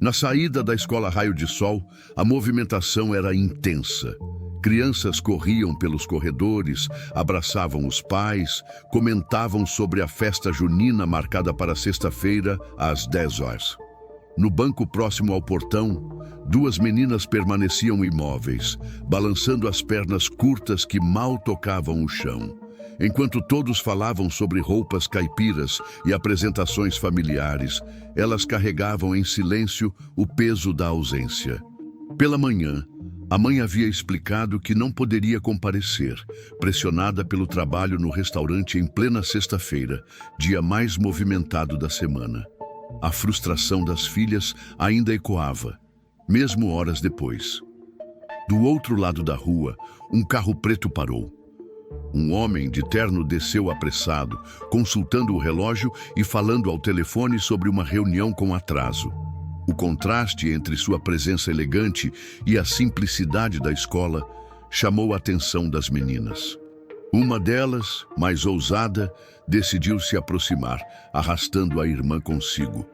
Na saída da escola Raio de Sol, a movimentação era intensa. Crianças corriam pelos corredores, abraçavam os pais, comentavam sobre a festa junina marcada para sexta-feira, às 10 horas. No banco próximo ao portão, duas meninas permaneciam imóveis, balançando as pernas curtas que mal tocavam o chão. Enquanto todos falavam sobre roupas caipiras e apresentações familiares, elas carregavam em silêncio o peso da ausência. Pela manhã, a mãe havia explicado que não poderia comparecer, pressionada pelo trabalho no restaurante em plena sexta-feira, dia mais movimentado da semana. A frustração das filhas ainda ecoava, mesmo horas depois. Do outro lado da rua, um carro preto parou. Um homem de terno desceu apressado, consultando o relógio e falando ao telefone sobre uma reunião com atraso. O contraste entre sua presença elegante e a simplicidade da escola chamou a atenção das meninas. Uma delas, mais ousada, decidiu se aproximar, arrastando a irmã consigo.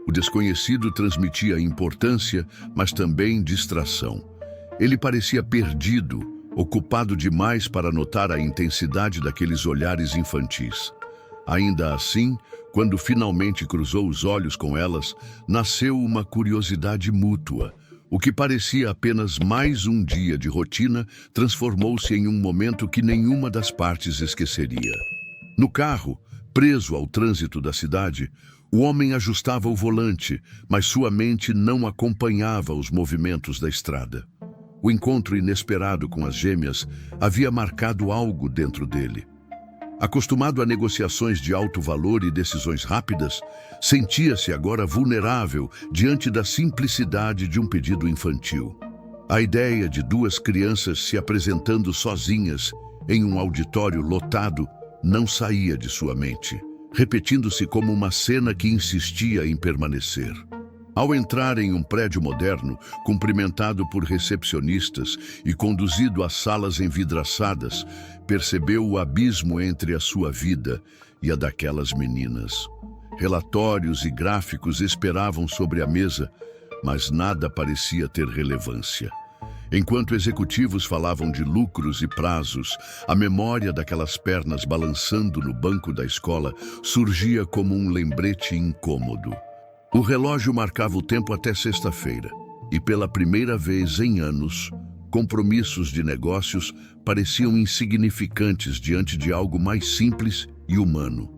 O desconhecido transmitia importância, mas também distração. Ele parecia perdido, ocupado demais para notar a intensidade daqueles olhares infantis. Ainda assim, quando finalmente cruzou os olhos com elas, nasceu uma curiosidade mútua. O que parecia apenas mais um dia de rotina transformou-se em um momento que nenhuma das partes esqueceria. No carro, preso ao trânsito da cidade, o homem ajustava o volante, mas sua mente não acompanhava os movimentos da estrada. O encontro inesperado com as gêmeas havia marcado algo dentro dele. Acostumado a negociações de alto valor e decisões rápidas, sentia-se agora vulnerável diante da simplicidade de um pedido infantil. A ideia de duas crianças se apresentando sozinhas em um auditório lotado não saía de sua mente, repetindo-se como uma cena que insistia em permanecer. Ao entrar em um prédio moderno, cumprimentado por recepcionistas e conduzido a salas envidraçadas, percebeu o abismo entre a sua vida e a daquelas meninas. Relatórios e gráficos esperavam sobre a mesa, mas nada parecia ter relevância. Enquanto executivos falavam de lucros e prazos, a memória daquelas pernas balançando no banco da escola surgia como um lembrete incômodo. O relógio marcava o tempo até sexta-feira, e pela primeira vez em anos, compromissos de negócios pareciam insignificantes diante de algo mais simples e humano.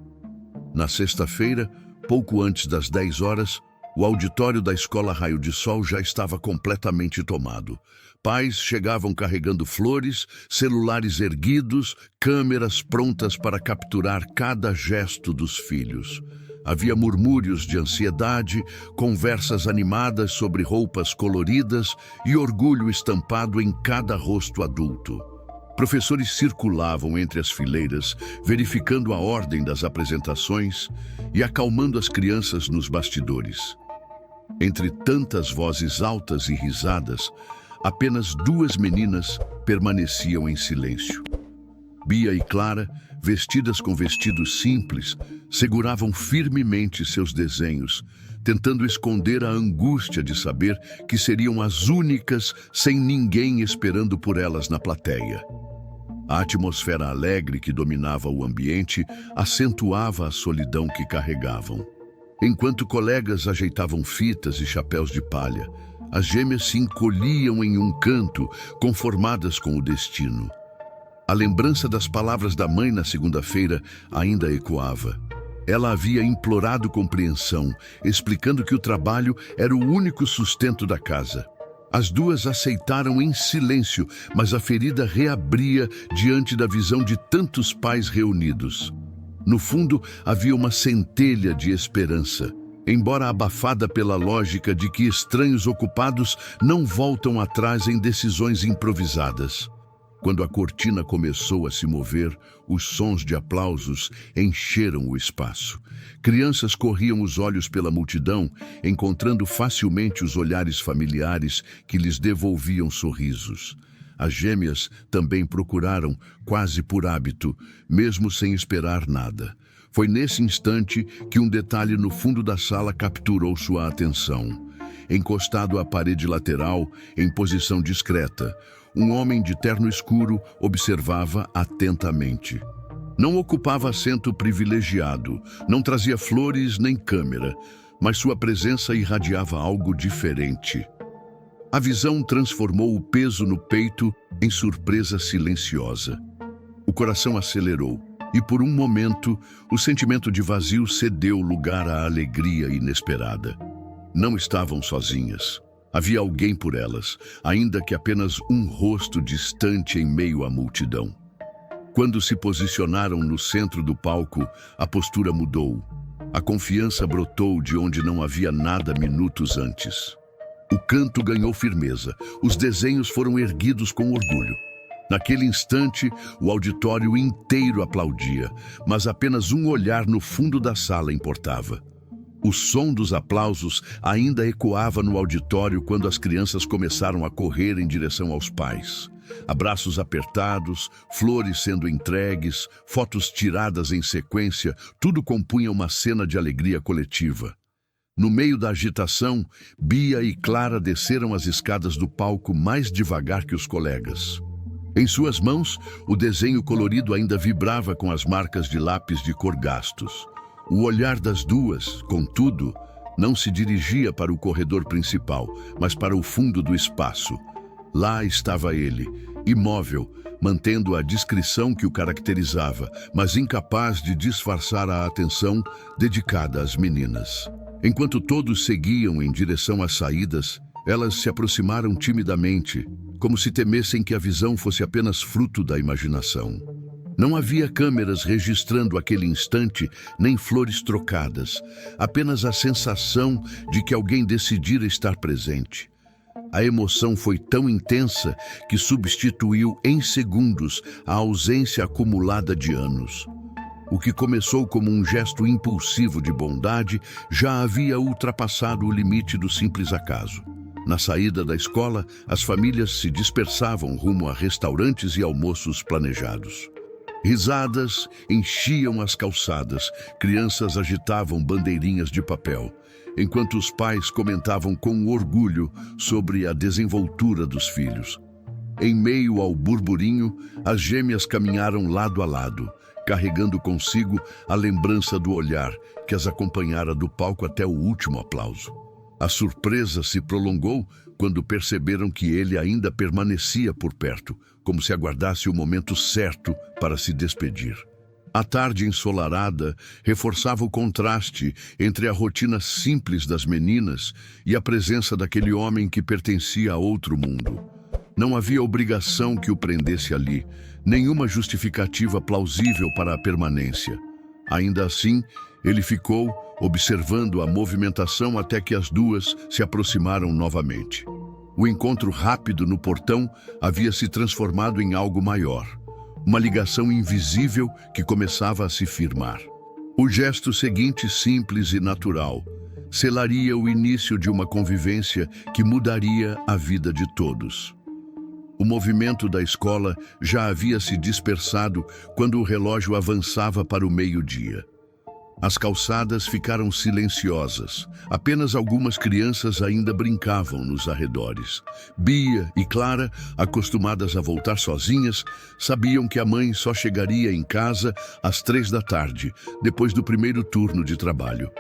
Na sexta-feira, pouco antes das 10 horas, o auditório da escola Raio de Sol já estava completamente tomado. Pais chegavam carregando flores, celulares erguidos, câmeras prontas para capturar cada gesto dos filhos. Havia murmúrios de ansiedade, conversas animadas sobre roupas coloridas e orgulho estampado em cada rosto adulto. Professores circulavam entre as fileiras, verificando a ordem das apresentações e acalmando as crianças nos bastidores. Entre tantas vozes altas e risadas, apenas duas meninas permaneciam em silêncio. Bia e Clara, vestidas com vestidos simples, seguravam firmemente seus desenhos, tentando esconder a angústia de saber que seriam as únicas sem ninguém esperando por elas na plateia. A atmosfera alegre que dominava o ambiente acentuava a solidão que carregavam. Enquanto colegas ajeitavam fitas e chapéus de palha, as gêmeas se encolhiam em um canto, conformadas com o destino. A lembrança das palavras da mãe na segunda-feira ainda ecoava. Ela havia implorado compreensão, explicando que o trabalho era o único sustento da casa. As duas aceitaram em silêncio, mas a ferida reabria diante da visão de tantos pais reunidos. No fundo, havia uma centelha de esperança, embora abafada pela lógica de que estranhos ocupados não voltam atrás em decisões improvisadas. Quando a cortina começou a se mover, os sons de aplausos encheram o espaço. Crianças corriam os olhos pela multidão, encontrando facilmente os olhares familiares que lhes devolviam sorrisos. As gêmeas também procuraram, quase por hábito, mesmo sem esperar nada. Foi nesse instante que um detalhe no fundo da sala capturou sua atenção. encostado à parede lateral, em posição discreta. Um homem de terno escuro observava atentamente. Não ocupava assento privilegiado, não trazia flores nem câmera, mas sua presença irradiava algo diferente. A visão transformou o peso no peito em surpresa silenciosa. O coração acelerou, e por um momento, o sentimento de vazio cedeu lugar à alegria inesperada. Não estavam sozinhas. Havia alguém por elas, ainda que apenas um rosto distante em meio à multidão. Quando se posicionaram no centro do palco, a postura mudou. A confiança brotou de onde não havia nada minutos antes. O canto ganhou firmeza, os desenhos foram erguidos com orgulho. Naquele instante, o auditório inteiro aplaudia, mas apenas um olhar no fundo da sala importava. O som dos aplausos ainda ecoava no auditório quando as crianças começaram a correr em direção aos pais. Abraços apertados, flores sendo entregues, fotos tiradas em sequência, tudo compunha uma cena de alegria coletiva. No meio da agitação, Bia e Clara desceram as escadas do palco mais devagar que os colegas. Em suas mãos, o desenho colorido ainda vibrava com as marcas de lápis de cor gastos. O olhar das duas, contudo, não se dirigia para o corredor principal, mas para o fundo do espaço. Lá estava ele, imóvel, mantendo a discrição que o caracterizava, mas incapaz de disfarçar a atenção dedicada às meninas. Enquanto todos seguiam em direção às saídas, elas se aproximaram timidamente, como se temessem que a visão fosse apenas fruto da imaginação. Não havia câmeras registrando aquele instante, nem flores trocadas, apenas a sensação de que alguém decidira estar presente. A emoção foi tão intensa que substituiu em segundos a ausência acumulada de anos. O que começou como um gesto impulsivo de bondade já havia ultrapassado o limite do simples acaso. Na saída da escola, as famílias se dispersavam rumo a restaurantes e almoços planejados. Risadas enchiam as calçadas, crianças agitavam bandeirinhas de papel, enquanto os pais comentavam com orgulho sobre a desenvoltura dos filhos. Em meio ao burburinho, as gêmeas caminharam lado a lado, carregando consigo a lembrança do olhar que as acompanhara do palco até o último aplauso. A surpresa se prolongou quando perceberam que ele ainda permanecia por perto, como se aguardasse o momento certo para se despedir. A tarde ensolarada reforçava o contraste entre a rotina simples das meninas e a presença daquele homem que pertencia a outro mundo. Não havia obrigação que o prendesse ali, nenhuma justificativa plausível para a permanência. Ainda assim, ele ficou observando a movimentação até que as duas se aproximaram novamente. O encontro rápido no portão havia se transformado em algo maior, uma ligação invisível que começava a se firmar. O gesto seguinte, simples e natural, selaria o início de uma convivência que mudaria a vida de todos. O movimento da escola já havia se dispersado quando o relógio avançava para o meio-dia. As calçadas ficaram silenciosas. Apenas algumas crianças ainda brincavam nos arredores. Bia e Clara, acostumadas a voltar sozinhas, sabiam que a mãe só chegaria em casa às 3 da tarde, depois do primeiro turno de trabalho.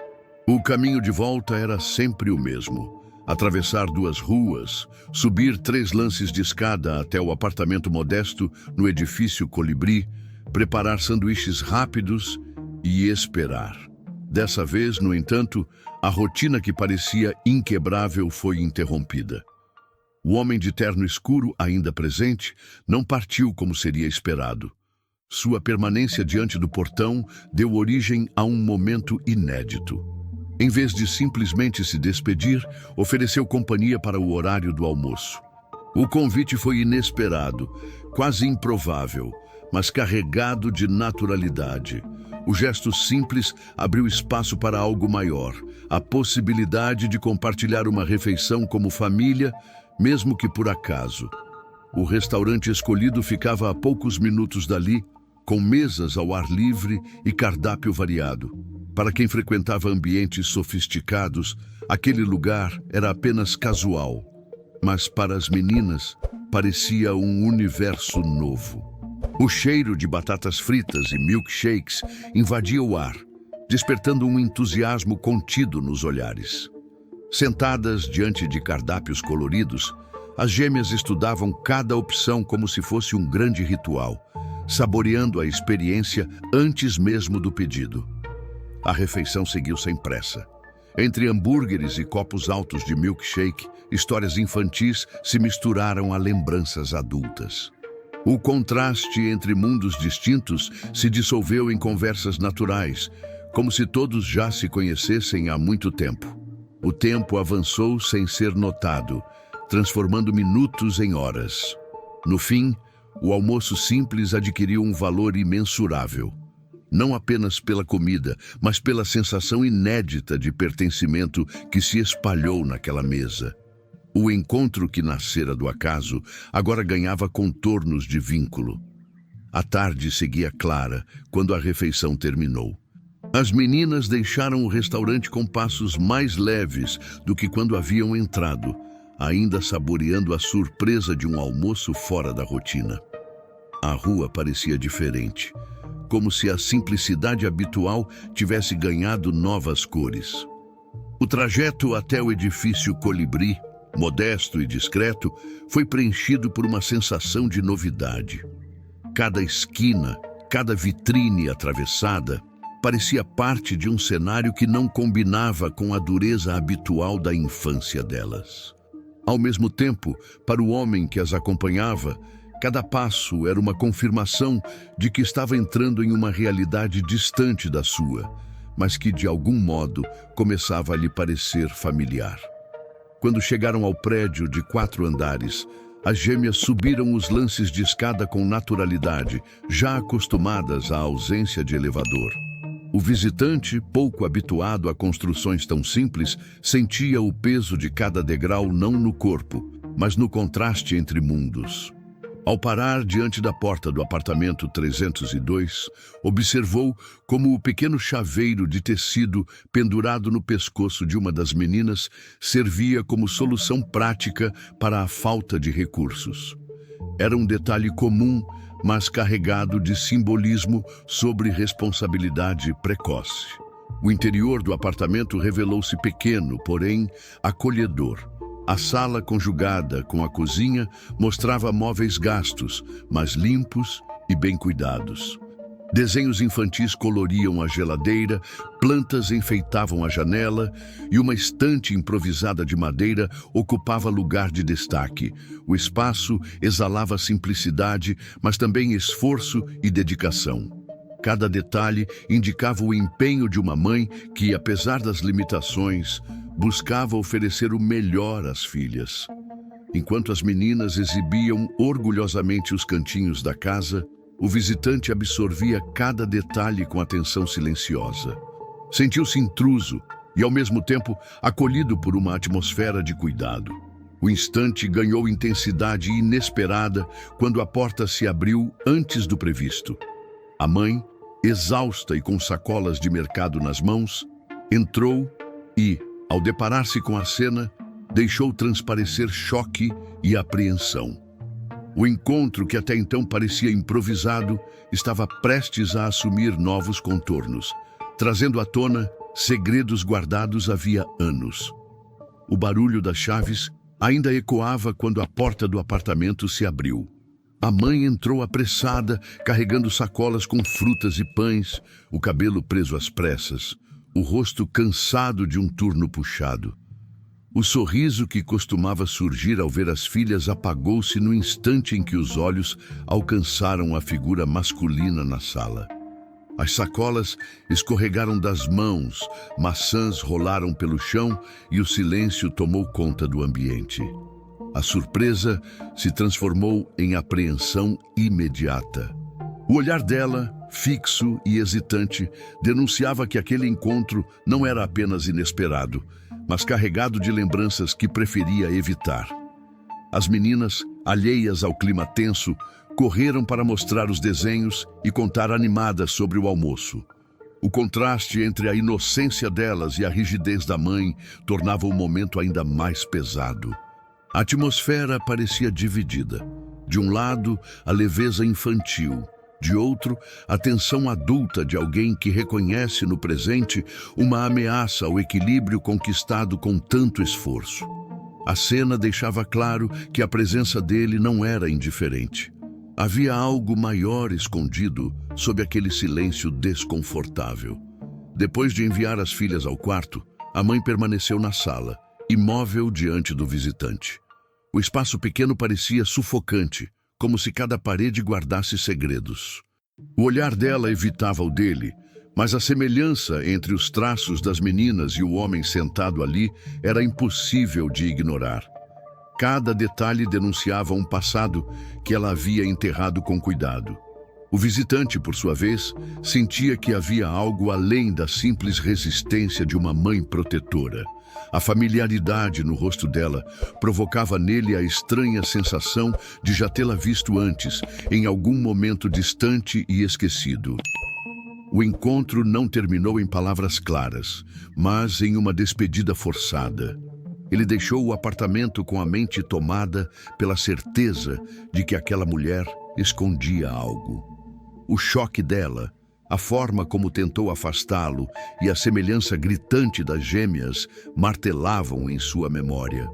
O caminho de volta era sempre o mesmo. Atravessar 2 ruas, subir 3 lances de escada até o apartamento modesto no edifício Colibri, preparar sanduíches rápidos e esperar. Dessa vez, no entanto, a rotina que parecia inquebrável foi interrompida. O homem de terno escuro, ainda presente, não partiu como seria esperado. Sua permanência diante do portão deu origem a um momento inédito. Em vez de simplesmente se despedir, ofereceu companhia para o horário do almoço. O convite foi inesperado, quase improvável, mas carregado de naturalidade. O gesto simples abriu espaço para algo maior, a possibilidade de compartilhar uma refeição como família, mesmo que por acaso. O restaurante escolhido ficava a poucos minutos dali, com mesas ao ar livre e cardápio variado. Para quem frequentava ambientes sofisticados, aquele lugar era apenas casual. Mas para as meninas, parecia um universo novo. O cheiro de batatas fritas e milkshakes invadia o ar, despertando um entusiasmo contido nos olhares. Sentadas diante de cardápios coloridos, as gêmeas estudavam cada opção como se fosse um grande ritual, saboreando a experiência antes mesmo do pedido. A refeição seguiu sem pressa. Entre hambúrgueres e copos altos de milkshake, histórias infantis se misturaram a lembranças adultas. O contraste entre mundos distintos se dissolveu em conversas naturais, como se todos já se conhecessem há muito tempo. O tempo avançou sem ser notado, transformando minutos em horas. No fim, o almoço simples adquiriu um valor imensurável. Não apenas pela comida, mas pela sensação inédita de pertencimento que se espalhou naquela mesa. O encontro que nascera do acaso agora ganhava contornos de vínculo. A tarde seguia clara quando a refeição terminou. As meninas deixaram o restaurante com passos mais leves do que quando haviam entrado, ainda saboreando a surpresa de um almoço fora da rotina. A rua parecia diferente, como se a simplicidade habitual tivesse ganhado novas cores. O trajeto até o edifício Colibri, modesto e discreto, foi preenchido por uma sensação de novidade. Cada esquina, cada vitrine atravessada, parecia parte de um cenário que não combinava com a dureza habitual da infância delas. Ao mesmo tempo, para o homem que as acompanhava, cada passo era uma confirmação de que estava entrando em uma realidade distante da sua, mas que de algum modo começava a lhe parecer familiar. Quando chegaram ao prédio de 4 andares, as gêmeas subiram os lances de escada com naturalidade, já acostumadas à ausência de elevador. O visitante, pouco habituado a construções tão simples, sentia o peso de cada degrau não no corpo, mas no contraste entre mundos. Ao parar diante da porta do apartamento 302, observou como o pequeno chaveiro de tecido pendurado no pescoço de uma das meninas servia como solução prática para a falta de recursos. Era um detalhe comum, mas carregado de simbolismo sobre responsabilidade precoce. O interior do apartamento revelou-se pequeno, porém acolhedor. A sala, conjugada com a cozinha, mostrava móveis gastos, mas limpos e bem cuidados. Desenhos infantis coloriam a geladeira, plantas enfeitavam a janela e uma estante improvisada de madeira ocupava lugar de destaque. O espaço exalava simplicidade, mas também esforço e dedicação. Cada detalhe indicava o empenho de uma mãe que, apesar das limitações, buscava oferecer o melhor às filhas. Enquanto as meninas exibiam orgulhosamente os cantinhos da casa, o visitante absorvia cada detalhe com atenção silenciosa. Sentiu-se intruso e, ao mesmo tempo, acolhido por uma atmosfera de cuidado. O instante ganhou intensidade inesperada quando a porta se abriu antes do previsto. A mãe, exausta e com sacolas de mercado nas mãos, entrou e, ao deparar-se com a cena, deixou transparecer choque e apreensão. O encontro, que até então parecia improvisado, estava prestes a assumir novos contornos, trazendo à tona segredos guardados havia anos. O barulho das chaves ainda ecoava quando a porta do apartamento se abriu. A mãe entrou apressada, carregando sacolas com frutas e pães, o cabelo preso às pressas, o rosto cansado de um turno puxado. O sorriso que costumava surgir ao ver as filhas apagou-se no instante em que os olhos alcançaram a figura masculina na sala. As sacolas escorregaram das mãos, maçãs rolaram pelo chão e o silêncio tomou conta do ambiente. A surpresa se transformou em apreensão imediata. O olhar dela, fixo e hesitante, denunciava que aquele encontro não era apenas inesperado, mas carregado de lembranças que preferia evitar. As meninas, alheias ao clima tenso, correram para mostrar os desenhos e contar animadas sobre o almoço. O contraste entre a inocência delas e a rigidez da mãe tornava o momento ainda mais pesado. A atmosfera parecia dividida. De um lado, a leveza infantil. De outro, a tensão adulta de alguém que reconhece no presente uma ameaça ao equilíbrio conquistado com tanto esforço. A cena deixava claro que a presença dele não era indiferente. Havia algo maior escondido sob aquele silêncio desconfortável. Depois de enviar as filhas ao quarto, a mãe permaneceu na sala, imóvel diante do visitante. O espaço pequeno parecia sufocante, como se cada parede guardasse segredos. O olhar dela evitava o dele, mas a semelhança entre os traços das meninas e o homem sentado ali era impossível de ignorar. Cada detalhe denunciava um passado que ela havia enterrado com cuidado. O visitante, por sua vez, sentia que havia algo além da simples resistência de uma mãe protetora. A familiaridade no rosto dela provocava nele a estranha sensação de já tê-la visto antes, em algum momento distante e esquecido. O encontro não terminou em palavras claras, mas em uma despedida forçada. Ele deixou o apartamento com a mente tomada pela certeza de que aquela mulher escondia algo. O choque dela, a forma como tentou afastá-lo e a semelhança gritante das gêmeas martelavam em sua memória.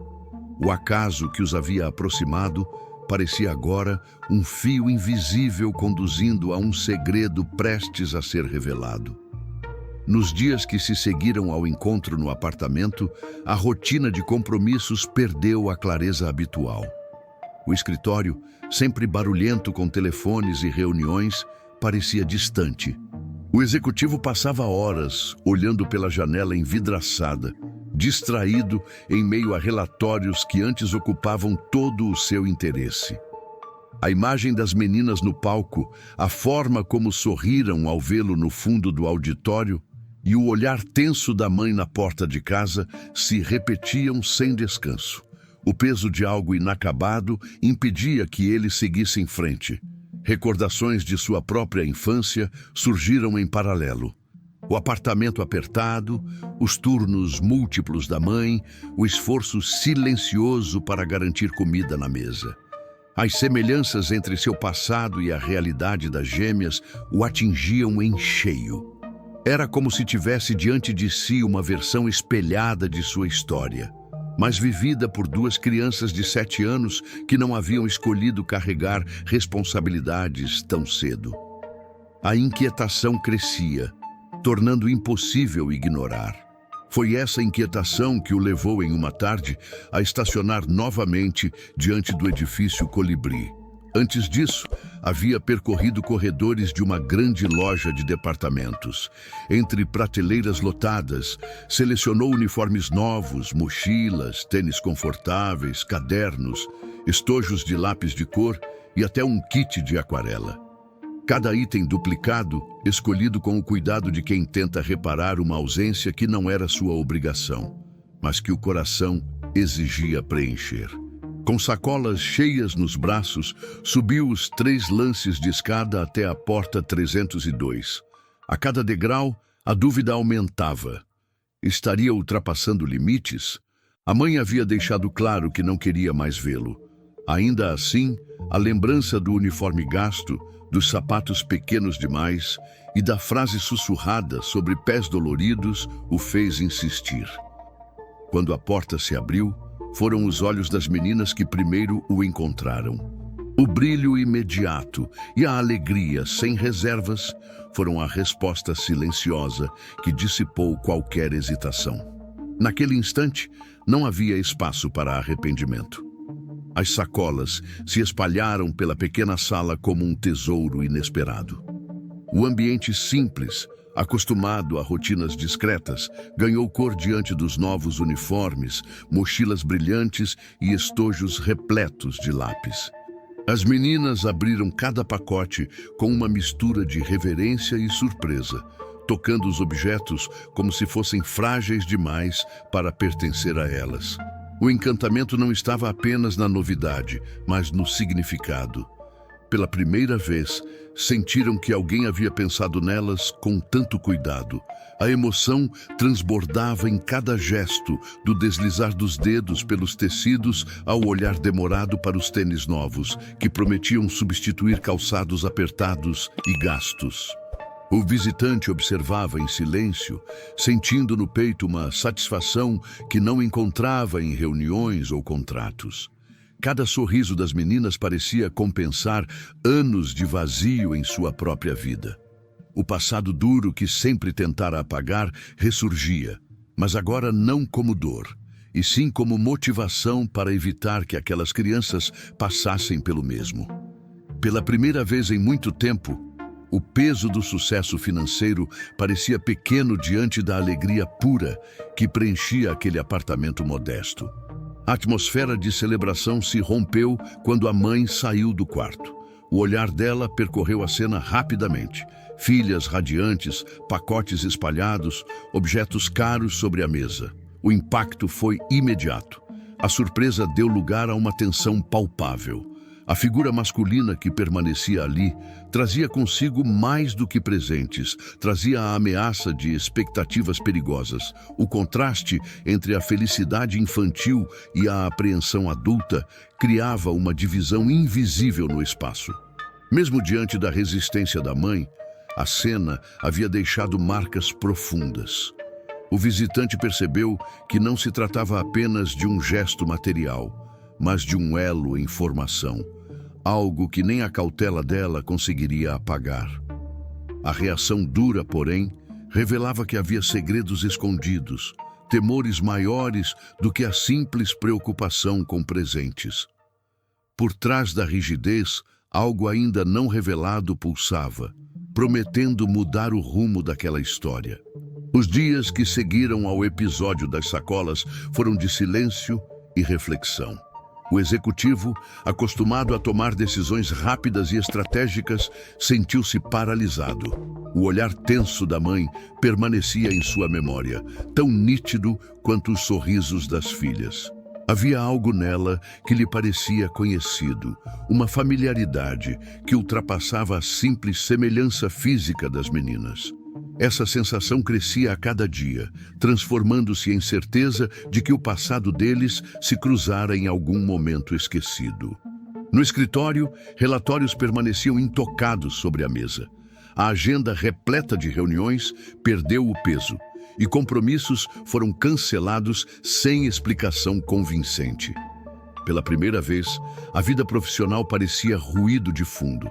O acaso que os havia aproximado parecia agora um fio invisível conduzindo a um segredo prestes a ser revelado. Nos dias que se seguiram ao encontro no apartamento, a rotina de compromissos perdeu a clareza habitual. O escritório, sempre barulhento com telefones e reuniões, parecia distante. O executivo passava horas olhando pela janela envidraçada, distraído em meio a relatórios que antes ocupavam todo o seu interesse. A imagem das meninas no palco, a forma como sorriram ao vê-lo no fundo do auditório e o olhar tenso da mãe na porta de casa se repetiam sem descanso. O peso de algo inacabado impedia que ele seguisse em frente. Recordações de sua própria infância surgiram em paralelo. O apartamento apertado, os turnos múltiplos da mãe, o esforço silencioso para garantir comida na mesa. As semelhanças entre seu passado e a realidade das gêmeas o atingiam em cheio. Era como se tivesse diante de si uma versão espelhada de sua história, mas vivida por duas crianças de 7 anos que não haviam escolhido carregar responsabilidades tão cedo. A inquietação crescia, tornando impossível ignorar. Foi essa inquietação que o levou em uma tarde a estacionar novamente diante do edifício Colibri. Antes disso, havia percorrido corredores de uma grande loja de departamentos. Entre prateleiras lotadas, selecionou uniformes novos, mochilas, tênis confortáveis, cadernos, estojos de lápis de cor e até um kit de aquarela. Cada item duplicado, escolhido com o cuidado de quem tenta reparar uma ausência que não era sua obrigação, mas que o coração exigia preencher. Com sacolas cheias nos braços, subiu os 3 lances de escada até a porta 302. A cada degrau, a dúvida aumentava. Estaria ultrapassando limites? A mãe havia deixado claro que não queria mais vê-lo. Ainda assim, a lembrança do uniforme gasto, dos sapatos pequenos demais e da frase sussurrada sobre pés doloridos o fez insistir. Quando a porta se abriu, foram os olhos das meninas que primeiro o encontraram. O brilho imediato e a alegria sem reservas foram a resposta silenciosa que dissipou qualquer hesitação. Naquele instante, não havia espaço para arrependimento. As sacolas se espalharam pela pequena sala como um tesouro inesperado. O ambiente simples, acostumado a rotinas discretas, ganhou cor diante dos novos uniformes, mochilas brilhantes e estojos repletos de lápis. As meninas abriram cada pacote com uma mistura de reverência e surpresa, tocando os objetos como se fossem frágeis demais para pertencer a elas. O encantamento não estava apenas na novidade, mas no significado. Pela primeira vez, Sentiram que alguém havia pensado nelas com tanto cuidado. A emoção transbordava em cada gesto, do deslizar dos dedos pelos tecidos ao olhar demorado para os tênis novos, que prometiam substituir calçados apertados e gastos. O visitante observava em silêncio, sentindo no peito uma satisfação que não encontrava em reuniões ou contratos. Cada sorriso das meninas parecia compensar anos de vazio em sua própria vida. O passado duro que sempre tentara apagar ressurgia, mas agora não como dor, e sim como motivação para evitar que aquelas crianças passassem pelo mesmo. Pela primeira vez em muito tempo, o peso do sucesso financeiro parecia pequeno diante da alegria pura que preenchia aquele apartamento modesto. A atmosfera de celebração se rompeu quando a mãe saiu do quarto. O olhar dela percorreu a cena rapidamente. Filhas radiantes, pacotes espalhados, objetos caros sobre a mesa. O impacto foi imediato. A surpresa deu lugar a uma tensão palpável. A figura masculina que permanecia ali trazia consigo mais do que presentes, trazia a ameaça de expectativas perigosas. O contraste entre a felicidade infantil e a apreensão adulta criava uma divisão invisível no espaço. Mesmo diante da resistência da mãe, a cena havia deixado marcas profundas. O visitante percebeu que não se tratava apenas de um gesto material, mas de um elo em formação, algo que nem a cautela dela conseguiria apagar. A reação dura, porém, revelava que havia segredos escondidos, temores maiores do que a simples preocupação com presentes. Por trás da rigidez, algo ainda não revelado pulsava, prometendo mudar o rumo daquela história. Os dias que seguiram ao episódio das sacolas foram de silêncio e reflexão. O executivo, acostumado a tomar decisões rápidas e estratégicas, sentiu-se paralisado. O olhar tenso da mãe permanecia em sua memória, tão nítido quanto os sorrisos das filhas. Havia algo nela que lhe parecia conhecido, uma familiaridade que ultrapassava a simples semelhança física das meninas. Essa sensação crescia a cada dia, transformando-se em certeza de que o passado deles se cruzara em algum momento esquecido. No escritório, relatórios permaneciam intocados sobre a mesa. A agenda repleta de reuniões perdeu o peso, e compromissos foram cancelados sem explicação convincente. Pela primeira vez, a vida profissional parecia ruído de fundo.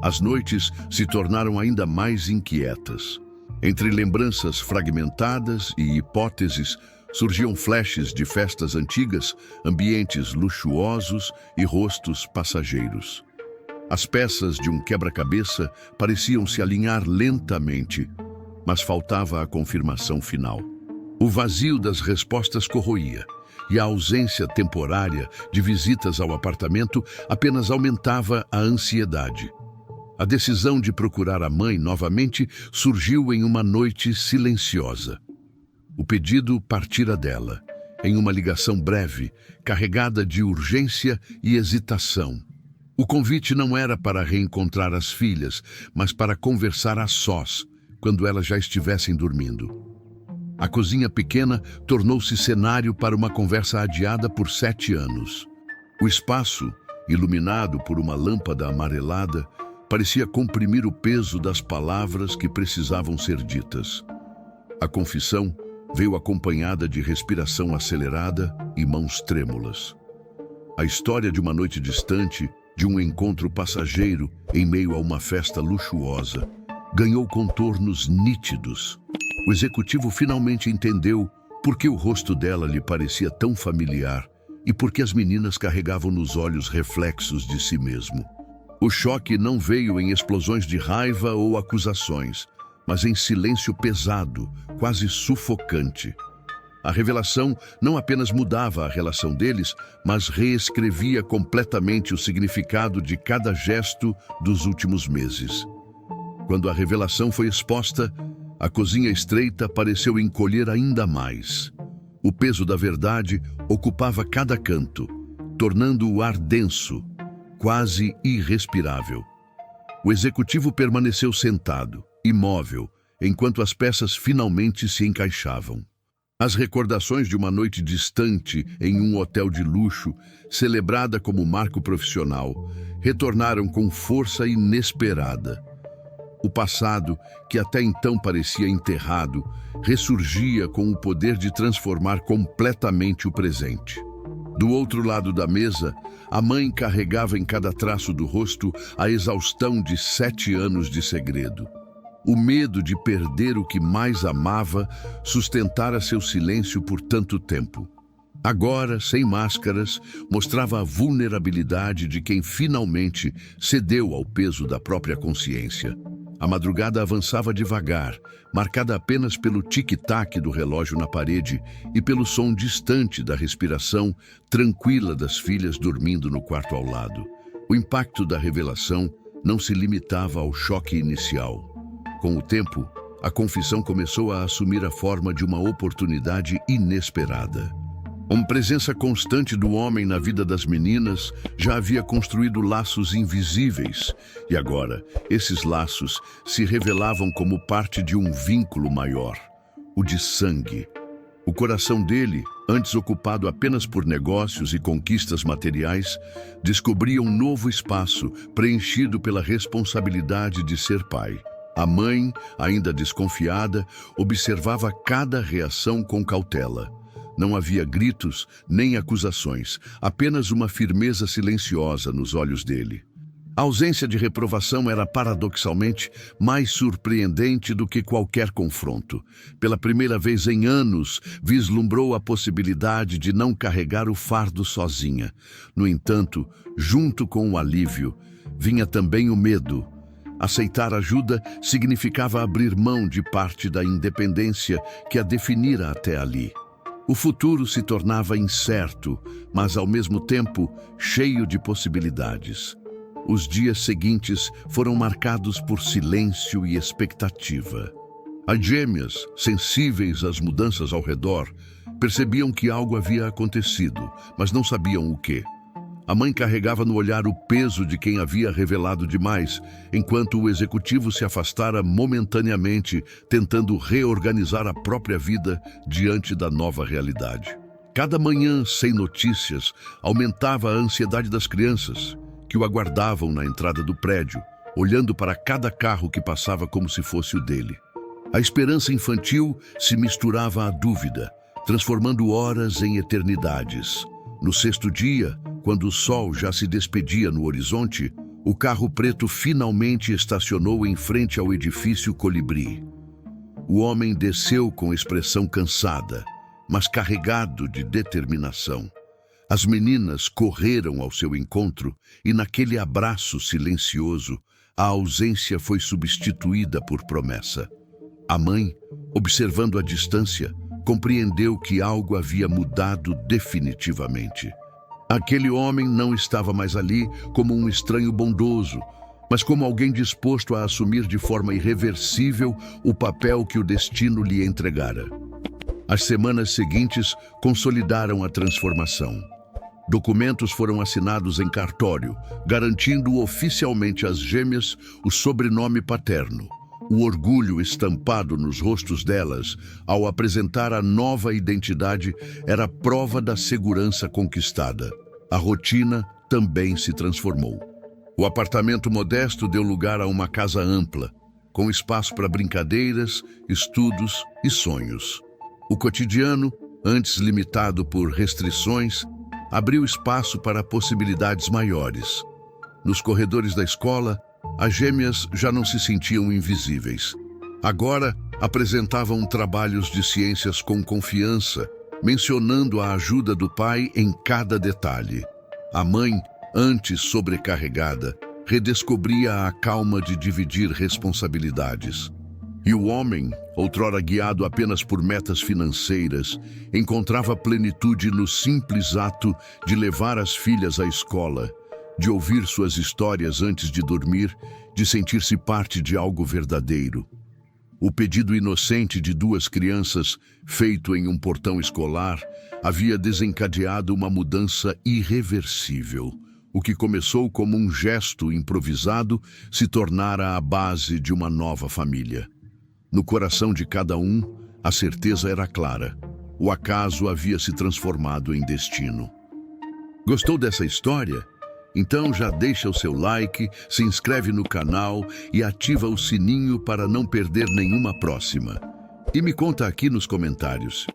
As noites se tornaram ainda mais inquietas. Entre lembranças fragmentadas e hipóteses, surgiam flashes de festas antigas, ambientes luxuosos e rostos passageiros. As peças de um quebra-cabeça pareciam se alinhar lentamente, mas faltava a confirmação final. O vazio das respostas corroía, e a ausência temporária de visitas ao apartamento apenas aumentava a ansiedade. A decisão de procurar a mãe novamente surgiu em uma noite silenciosa. O pedido partira dela, em uma ligação breve, carregada de urgência e hesitação. O convite não era para reencontrar as filhas, mas para conversar a sós, quando elas já estivessem dormindo. A cozinha pequena tornou-se cenário para uma conversa adiada por 7 anos. O espaço, iluminado por uma lâmpada amarelada, parecia comprimir o peso das palavras que precisavam ser ditas. A confissão veio acompanhada de respiração acelerada e mãos trêmulas. A história de uma noite distante, de um encontro passageiro em meio a uma festa luxuosa, ganhou contornos nítidos. O executivo finalmente entendeu por que o rosto dela lhe parecia tão familiar e por que as meninas carregavam nos olhos reflexos de si mesmo. O choque não veio em explosões de raiva ou acusações, mas em silêncio pesado, quase sufocante. A revelação não apenas mudava a relação deles, mas reescrevia completamente o significado de cada gesto dos últimos meses. Quando a revelação foi exposta, a cozinha estreita pareceu encolher ainda mais. O peso da verdade ocupava cada canto, tornando o ar denso, quase irrespirável. O executivo permaneceu sentado, imóvel, enquanto as peças finalmente se encaixavam. As recordações de uma noite distante em um hotel de luxo, celebrada como marco profissional, retornaram com força inesperada. O passado, que até então parecia enterrado, ressurgia com o poder de transformar completamente o presente. Do outro lado da mesa, a mãe carregava em cada traço do rosto a exaustão de 7 anos de segredo. O medo de perder o que mais amava sustentara seu silêncio por tanto tempo. Agora, sem máscaras, mostrava a vulnerabilidade de quem finalmente cedeu ao peso da própria consciência. A madrugada avançava devagar, marcada apenas pelo tic-tac do relógio na parede e pelo som distante da respiração tranquila das filhas dormindo no quarto ao lado. O impacto da revelação não se limitava ao choque inicial. Com o tempo, a confissão começou a assumir a forma de uma oportunidade inesperada. Uma presença constante do homem na vida das meninas já havia construído laços invisíveis, e agora esses laços se revelavam como parte de um vínculo maior, o de sangue. O coração dele, antes ocupado apenas por negócios e conquistas materiais, descobria um novo espaço preenchido pela responsabilidade de ser pai. A mãe, ainda desconfiada, observava cada reação com cautela. Não havia gritos nem acusações, apenas uma firmeza silenciosa nos olhos dele. A ausência de reprovação era paradoxalmente mais surpreendente do que qualquer confronto. Pela primeira vez em anos, vislumbrou a possibilidade de não carregar o fardo sozinha. No entanto, junto com o alívio, vinha também o medo. Aceitar ajuda significava abrir mão de parte da independência que a definira até ali. O futuro se tornava incerto, mas ao mesmo tempo cheio de possibilidades. Os dias seguintes foram marcados por silêncio e expectativa. As gêmeas, sensíveis às mudanças ao redor, percebiam que algo havia acontecido, mas não sabiam o quê. A mãe carregava no olhar o peso de quem havia revelado demais, enquanto o executivo se afastara momentaneamente, tentando reorganizar a própria vida diante da nova realidade. Cada manhã sem notícias aumentava a ansiedade das crianças, que o aguardavam na entrada do prédio, olhando para cada carro que passava como se fosse o dele. A esperança infantil se misturava à dúvida, transformando horas em eternidades. No 6º dia, quando o sol já se despedia no horizonte, o carro preto finalmente estacionou em frente ao edifício Colibri. O homem desceu com expressão cansada, mas carregado de determinação. As meninas correram ao seu encontro e, naquele abraço silencioso, a ausência foi substituída por promessa. A mãe, observando a distância, compreendeu que algo havia mudado definitivamente. Aquele homem não estava mais ali como um estranho bondoso, mas como alguém disposto a assumir de forma irreversível o papel que o destino lhe entregara. As semanas seguintes consolidaram a transformação. Documentos foram assinados em cartório, garantindo oficialmente às gêmeas o sobrenome paterno. O orgulho estampado nos rostos delas, ao apresentar a nova identidade, era prova da segurança conquistada. A rotina também se transformou. O apartamento modesto deu lugar a uma casa ampla, com espaço para brincadeiras, estudos e sonhos. O cotidiano, antes limitado por restrições, abriu espaço para possibilidades maiores. Nos corredores da escola, as gêmeas já não se sentiam invisíveis. Agora, apresentavam trabalhos de ciências com confiança, mencionando a ajuda do pai em cada detalhe. A mãe, antes sobrecarregada, redescobria a calma de dividir responsabilidades. E o homem, outrora guiado apenas por metas financeiras, encontrava plenitude no simples ato de levar as filhas à escola, de ouvir suas histórias antes de dormir, de sentir-se parte de algo verdadeiro. O pedido inocente de 2 crianças, feito em um portão escolar, havia desencadeado uma mudança irreversível. O que começou como um gesto improvisado se tornara a base de uma nova família. No coração de cada um, a certeza era clara. O acaso havia se transformado em destino. Gostou dessa história? Então já deixa o seu like, se inscreve no canal e ativa o sininho para não perder nenhuma próxima. E me conta aqui nos comentários,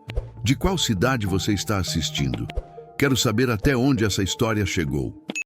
de qual cidade você está assistindo? Quero saber até onde essa história chegou.